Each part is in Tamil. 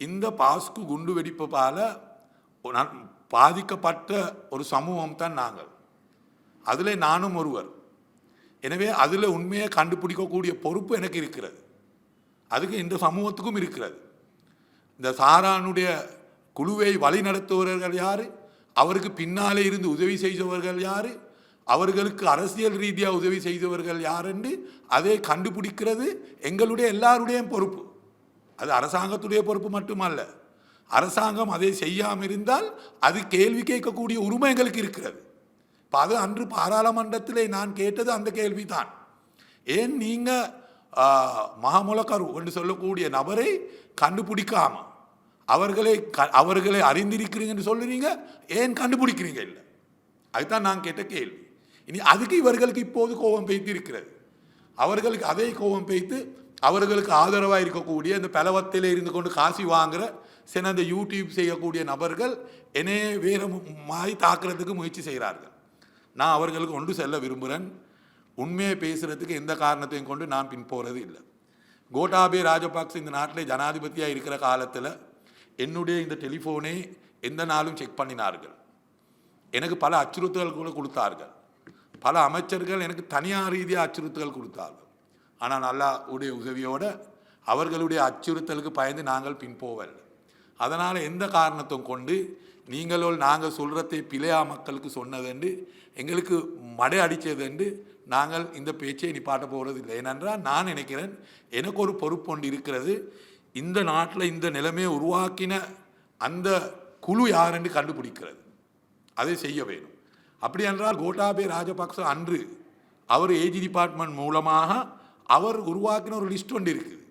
இந்த பாஸ்கு குண்டு வெடிப்பால் பாதிக்கப்பட்ட ஒரு சமூகம் தான் நாங்கள். அதில் நானும் ஒருவர். எனவே அதில் உண்மையை கண்டுபிடிக்கக்கூடிய பொறுப்பு எனக்கு இருக்கிறது. அதுக்கு இந்த சமூகத்துக்கும் இருக்கிறது. இந்த சாரானுடைய குழுவை வழி நடத்துபவர்கள் யார், அவருக்கு பின்னாலே இருந்து உதவி செய்தவர்கள் யார், அவர்களுக்கு அரசியல் ரீதியாக உதவி செய்தவர்கள் யார் என்று அதை கண்டுபிடிக்கிறது எங்களுடைய எல்லாருடைய பொறுப்பு. அது அரசாங்கத்துடைய பொறுப்பு மட்டுமல்ல. அரசாங்கம் அதை செய்யாமல் இருந்தால் அது கேள்வி கேட்கக்கூடிய உரிமை எங்களுக்கு இருக்கிறது. இப்போ அது அன்று பாராளுமன்றத்திலே நான் கேட்டது அந்த கேள்வி தான். ஏன் நீங்கள் மகாமுலக்கரு என்று சொல்லக்கூடிய நபரை கண்டுபிடிக்காம அவர்களை அறிந்திருக்கிறீங்கன்னு சொல்லுறீங்க, ஏன் கண்டுபிடிக்கிறீங்க இல்லை? அதுதான் நான் கேட்ட கேள்வி. இனி அதுக்கு இவர்களுக்கு இப்போது கோபம் பெய்து இருக்கிறது. அவர்களுக்கு அதே கோபம் பெய்து அவர்களுக்கு ஆதரவாக இருக்கக்கூடிய இந்த பலவத்தில் இருந்து கொண்டு காசி வாங்குகிற சில இந்த யூடியூப் செய்யக்கூடிய நபர்கள் என்னே வேறு மாதிரி தாக்குறதுக்கு முயற்சி செய்கிறார்கள். நான் அவர்களுக்கு ஒன்று செல்ல விரும்புகிறேன். உண்மையை பேசுகிறதுக்கு எந்த காரணத்தையும் கொண்டு நான் பின்போகிறது இல்லை. கோட்டாபே ராஜபக்ச இந்த நாட்டில் ஜனாதிபதியாக இருக்கிற காலத்தில் என்னுடைய இந்த டெலிஃபோனை எந்த நாளும் செக் பண்ணினார்கள். எனக்கு பல அச்சுறுத்தல்கள் கூட கொடுத்தார்கள். பல அமைச்சர்கள் எனக்கு தனியார் ரீதியாக அச்சுறுத்தல்கள் கொடுத்தார்கள். ஆனால் நல்லா உடைய உதவியோடு அவர்களுடைய அச்சுறுத்தலுக்கு பயந்து நாங்கள் பின்போவதில்லை. அதனால் எந்த காரணத்தும் கொண்டு நாங்கள் சொல்கிறதை பிழையா மக்களுக்கு சொன்னதென்று எங்களுக்கு மடை அடித்ததென்று நாங்கள் இந்த பேச்சை நிப்பாட்ட போகிறது இல்லை. ஏனென்றால் நான் நினைக்கிறேன் எனக்கு ஒரு பொறுப்பு ஒன்று இருக்கிறது. இந்த நாட்டில் இந்த நிலைமையை உருவாக்கின அந்த குழு யார் என்று கண்டுபிடிக்கிறது. அதை செய்ய வேணும். அப்படி என்றால் கோட்டாபே ராஜபக்ச அன்று அவர் ஏஜி டிபார்ட்மெண்ட் மூலமாக அவர் உருவாக்கின ஒரு லிஸ்ட் ஒன்று இருக்குது.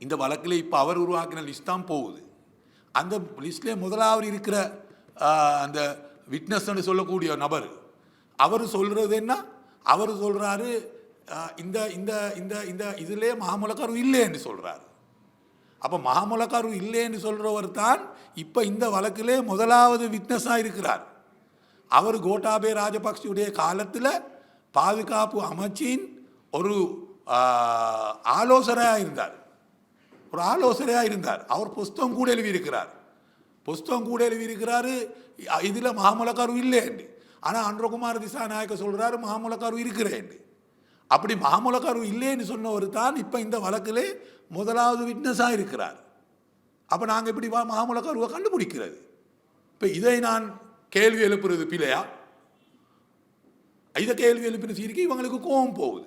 இந்த வழக்கில் இப்போ அவர் உருவாக்கின லிஸ்ட் தான் போகுது. அந்த லிஸ்ட்லேயே முதலாவது இருக்கிற அந்த விட்னஸ்ன்னு சொல்லக்கூடிய நபர் அவர் சொல்கிறது என்ன? அவர் சொல்கிறாரு இந்த இந்த இந்த இந்த இதிலே மகாமுலக்கரு இல்லைன்னு சொல்கிறார். அப்போ மகாமுலக்கரு இல்லைன்னு சொல்கிறவர் தான் இப்போ இந்த வழக்கிலே முதலாவது விட்னஸாக இருக்கிறார். அவர் கோட்டாபே ராஜபக்சவுடைய காலத்தில் பாதுகாப்பு அமைச்சின் ஒரு ஆலோசனையாக இருந்தார். அவர் புஸ்தகம் கூட எழுதியிருக்கிறார். இதில் மகாமுலக்கரு இல்லைன்னு. ஆனால் அன்றகுமார் திசாநாயக்க சொல்கிறாரு மகாமுலக்கரு இருக்கிறேன். அப்படி மகாமுலக்கரு இல்லைன்னு சொன்னவர் தான் இப்போ இந்த வழக்கிலே முதலாவது விட்னஸாக இருக்கிறார். அப்போ நாங்கள் எப்படி மகாமுலக்கருவை கண்டுபிடிக்கிறது? இப்போ இதை நான் கேள்வி எழுப்புறது பிள்ளையா? இதை கேள்வி எழுப்பின சீரிக்கு இவங்களுக்கு கோபம் போகுது.